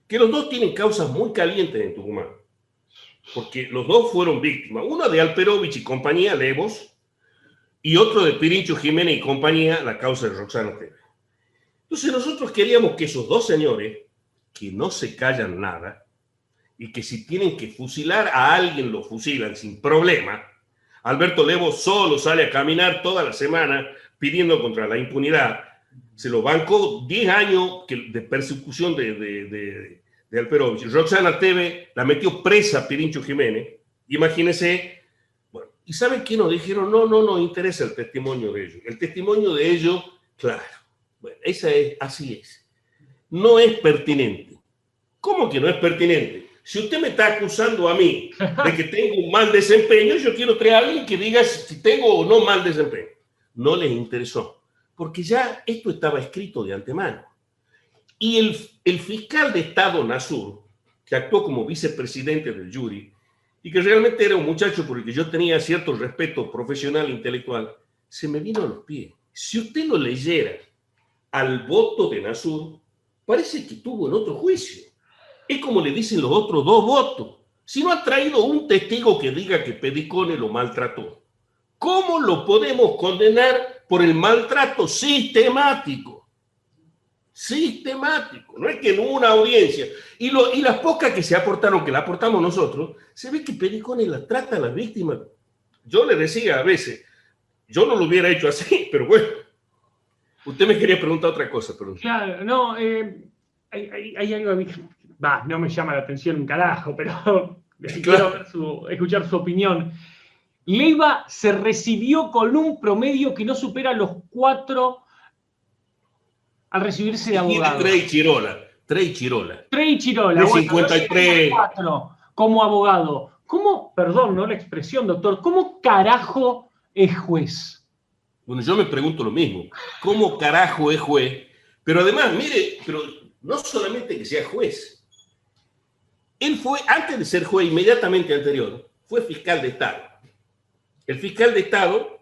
que los dos tienen causas muy calientes en Tucumán, porque los dos fueron víctimas, una de Alperovich y compañía, Levos, y otro de Pirincho Jiménez y compañía, la causa de Roxana Teve. Entonces nosotros queríamos que esos dos señores, que no se callan nada, y que si tienen que fusilar a alguien lo fusilan sin problema. Alberto Levos solo sale a caminar toda la semana pidiendo contra la impunidad. Se lo bancó 10 años de persecución de Alperovich. Roxana Teve la metió presa Pirincho Jiménez. Imagínense. Bueno, ¿y saben qué nos dijeron? No interesa el testimonio de ellos. El testimonio de ellos, claro. Bueno, así es. No es pertinente. ¿Cómo que no es pertinente? Si usted me está acusando a mí de que tengo un mal desempeño, yo quiero traer a alguien que diga si tengo o no mal desempeño. No les interesó, porque ya esto estaba escrito de antemano. Y el fiscal de Estado Nasur, que actuó como vicepresidente del jury, y que realmente era un muchacho por el que yo tenía cierto respeto profesional e intelectual, se me vino a los pies. Si usted lo leyera al voto de Nasur, parece que tuvo en otro juicio. Es como le dicen los otros 2 votos. Si no ha traído un testigo que diga que Pedicone lo maltrató, ¿cómo lo podemos condenar por el maltrato sistemático? Sistemático. No es que en una audiencia. Y las pocas que se aportaron, que la aportamos nosotros, se ve que Pedicone la trata a las víctimas. Yo le decía a veces, yo no lo hubiera hecho así, pero bueno. Usted me quería preguntar otra cosa, perdón. Claro, no, hay algo a mí que no me llama la atención un carajo, pero quiero escuchar su opinión. Leiva se recibió con un promedio que no supera los 4 al recibirse de abogado. Chirola. 3 y Chirola. 3 y Chirola. De Bueno, 53. 4 como abogado. ¿Cómo, perdón, no la expresión, doctor, cómo carajo es juez? Bueno, yo me pregunto lo mismo. ¿Cómo carajo es juez? Pero además, mire, pero no solamente que sea juez. Él fue, antes de ser juez, inmediatamente anterior, fue fiscal de Estado. El fiscal de Estado,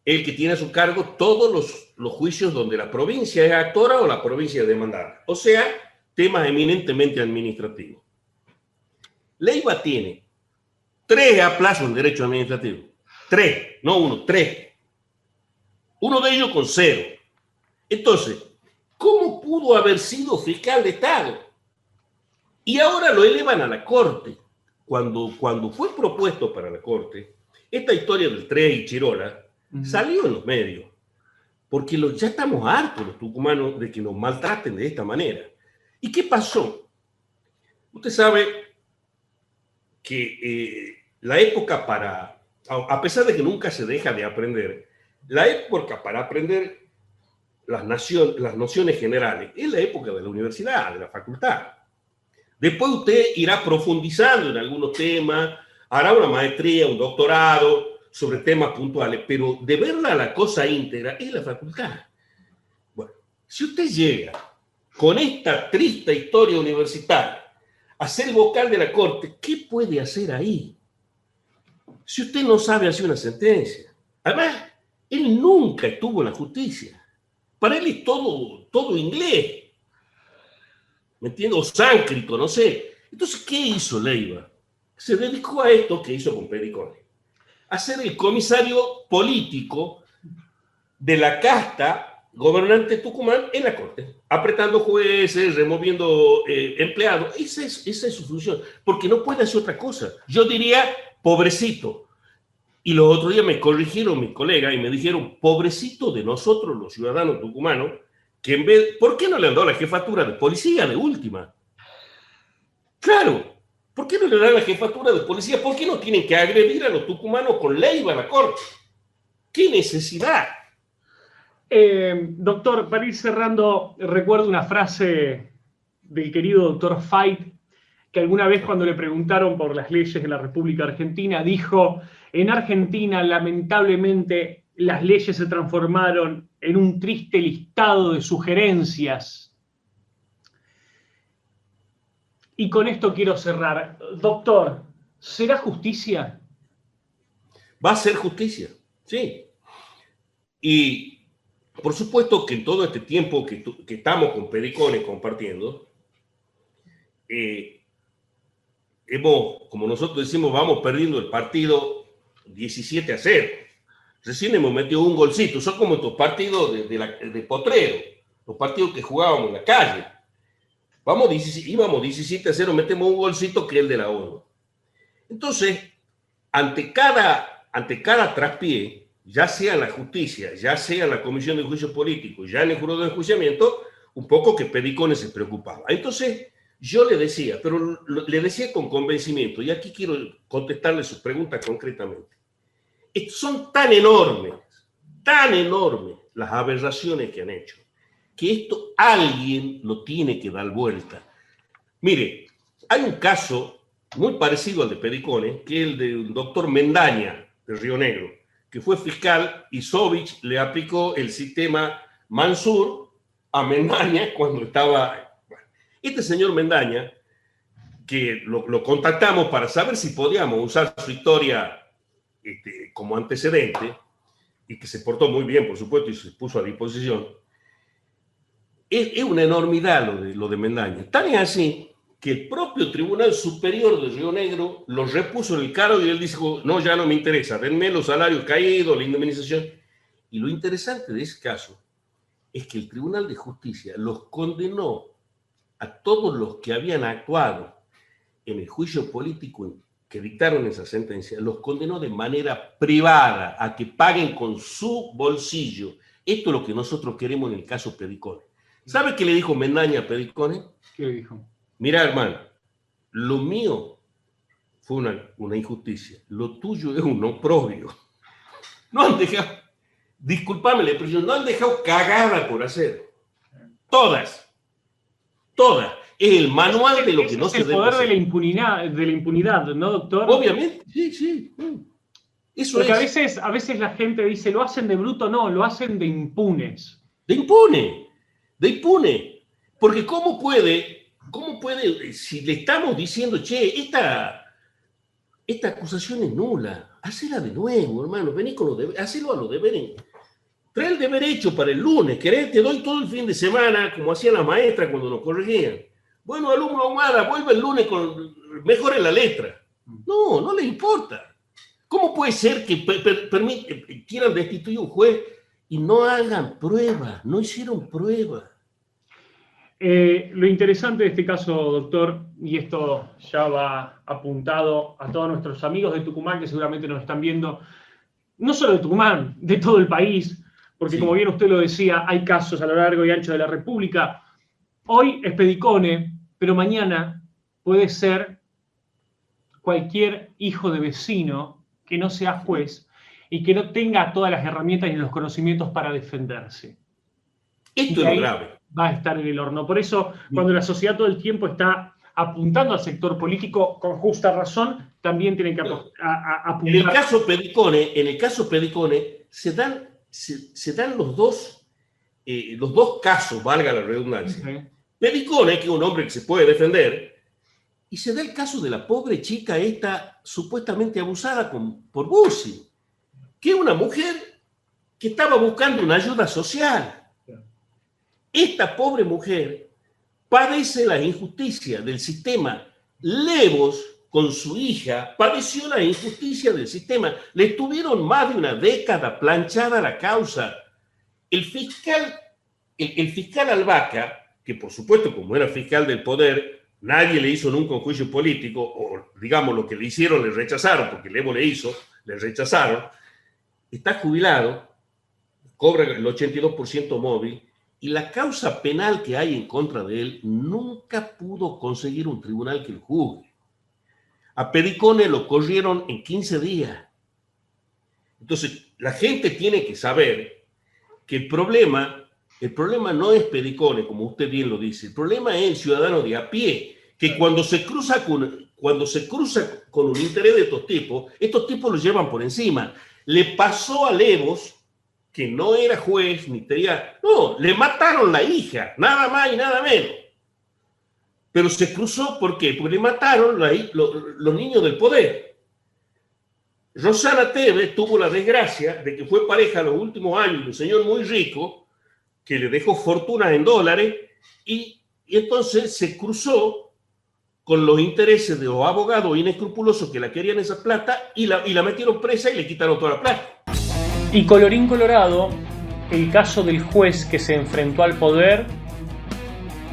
el que tiene a su cargo todos los juicios donde la provincia es actora o la provincia es demandada. O sea, temas eminentemente administrativos. Leiva tiene 3 aplazos en derecho administrativo. 3, no 1, 3. Uno de ellos con 0. Entonces, ¿cómo pudo haber sido fiscal de Estado? Y ahora lo elevan a la Corte. Cuando fue propuesto para la Corte, esta historia del 3 y Chirola salió en los medios. Porque ya estamos hartos los tucumanos de que nos maltraten de esta manera. ¿Y qué pasó? Usted sabe que la época para, a pesar de que nunca se deja de aprender, la época para aprender las nociones generales es la época de la universidad, de la facultad. Después usted irá profundizando en algunos temas, hará una maestría, un doctorado sobre temas puntuales, pero de verla la cosa íntegra es la facultad. Bueno, si usted llega con esta triste historia universitaria a ser vocal de la Corte, ¿qué puede hacer ahí? Si usted no sabe hacer una sentencia. Además, él nunca estuvo en la justicia. Para él es todo inglés. ¿Me entiende? O sánscrito, no sé. Entonces, ¿qué hizo Leiva? Se dedicó a esto que hizo con Pedicone. A ser el comisario político de la casta gobernante Tucumán en la Corte. Apretando jueces, removiendo empleados. Esa es su función. Porque no puede hacer otra cosa. Yo diría, pobrecito. Y los otros días me corrigieron mis colegas y me dijeron, pobrecito de nosotros los ciudadanos tucumanos, que en vez, ¿por qué no le han dado la jefatura de policía de última? Claro, ¿por qué no le dan la jefatura de policía? ¿Por qué no tienen que agredir a los tucumanos con Leiva a la Corte? ¿Qué necesidad? Doctor, para ir cerrando, recuerdo una frase del querido doctor Fait, que alguna vez cuando le preguntaron por las leyes de la República Argentina, dijo, en Argentina lamentablemente las leyes se transformaron en un triste listado de sugerencias. Y con esto quiero cerrar. Doctor, ¿será justicia? Va a ser justicia, sí. Y por supuesto que en todo este tiempo que estamos con Pedicone compartiendo, como nosotros decimos, vamos perdiendo el partido 17-0. Recién hemos metido un golcito. Son como estos partidos de potrero, los partidos que jugábamos en la calle. Íbamos 17-0, metemos un golcito que es el de la ONU. Entonces, ante cada traspié, ya sea en la justicia, ya sea en la Comisión de Juicio Político, ya en el jurado de enjuiciamiento, un poco que Pedicone se preocupaba. Entonces, yo le decía, pero le decía con convencimiento, y aquí quiero contestarle su pregunta concretamente. Son tan enormes las aberraciones que han hecho, que esto alguien lo tiene que dar vuelta. Mire, hay un caso muy parecido al de Pedicone, que es el del doctor Mendaña, de Río Negro, que fue fiscal y Sovich le aplicó el sistema Mansur a Mendaña cuando estaba... Bueno, este señor Mendaña, que lo contactamos para saber si podíamos usar su historia como antecedente, y que se portó muy bien, por supuesto, y se puso a disposición, es una enormidad lo de Mendaña. Tan es así que el propio Tribunal Superior de Río Negro lo repuso en el cargo y él dijo, no, ya no me interesa, denme los salarios caídos, la indemnización. Y lo interesante de ese caso es que el Tribunal de Justicia los condenó a todos los que habían actuado en el juicio político que dictaron esa sentencia, los condenó de manera privada a que paguen con su bolsillo. Esto es lo que nosotros queremos en el caso Pedicone. ¿Sabe qué le dijo Mendaña a Pedicone? ¿Qué le dijo? Mira, hermano, lo mío fue una injusticia, lo tuyo es un oprobio. No han dejado, discúlpame la expresión, no han dejado cagada por hacer. Todas. todas. Es el manual de lo que no se debe hacer. Es el poder de la impunidad, ¿no, doctor? Obviamente, sí. Eso porque es. a veces la gente dice, lo hacen de bruto, no, lo hacen de impunes. De impune. Porque ¿cómo puede, si le estamos diciendo, che, esta acusación es nula, hacela de nuevo, hermano, vení con los deberes, hacelo a los deberes. Trae el deber hecho para el lunes, querés, te doy todo el fin de semana, como hacían las maestras cuando nos corregían. Bueno, alumno Ahumada, vuelve el lunes mejore la letra. No le importa. ¿Cómo puede ser que quieran destituir a un juez y no hagan pruebas? No hicieron pruebas. Lo interesante de este caso, doctor, y esto ya va apuntado a todos nuestros amigos de Tucumán que seguramente nos están viendo, no solo de Tucumán, de todo el país, porque como bien usted lo decía, hay casos a lo largo y ancho de la República. Hoy es Pedicone, pero mañana puede ser cualquier hijo de vecino que no sea juez y que no tenga todas las herramientas y los conocimientos para defenderse. Esto es lo grave. Va a estar en el horno. Por eso, cuando la sociedad todo el tiempo está apuntando al sector político con justa razón, también tienen que apuntar. En el caso Pedicone se dan los dos casos, valga la redundancia. Uh-huh. Pedicone, que es un hombre que se puede defender, y se da el caso de la pobre chica esta supuestamente abusada por Bussi, que es una mujer que estaba buscando una ayuda social. Esta pobre mujer padece la injusticia del sistema. Levos, con su hija, padeció la injusticia del sistema. Le estuvieron más de una década planchada la causa. El fiscal Albaca, que por supuesto como era fiscal del poder, nadie le hizo nunca un juicio político, o digamos lo que le hicieron le rechazaron, porque Levo le rechazaron, está jubilado, cobra el 82% móvil, y la causa penal que hay en contra de él nunca pudo conseguir un tribunal que lo juzgue. A Pedicone lo corrieron en 15 días. Entonces, la gente tiene que saber que el problema no es Pedicone, como usted bien lo dice. El problema es el ciudadano de a pie, que cuando se cruza con un interés de estos tipos lo llevan por encima. Le pasó a Levos, que no era juez, ni tenía... No, le mataron la hija, nada más y nada menos. Pero se cruzó, ¿por qué? Porque le mataron los niños del poder. Rosana Tevez tuvo la desgracia de que fue pareja los últimos años de un señor muy rico, que le dejó fortunas en dólares, y entonces se cruzó con los intereses de los abogados inescrupulosos que la querían esa plata, y la metieron presa y le quitaron toda la plata. Y colorín colorado, el caso del juez que se enfrentó al poder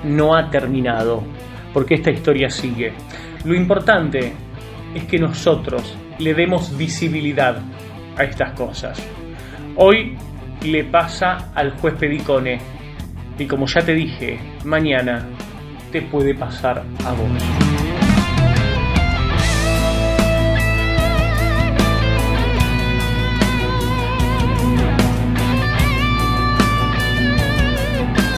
no ha terminado, porque esta historia sigue. Lo importante es que nosotros le demos visibilidad a estas cosas. Hoy le pasa al juez Pedicone, y como ya te dije, mañana te puede pasar a vos.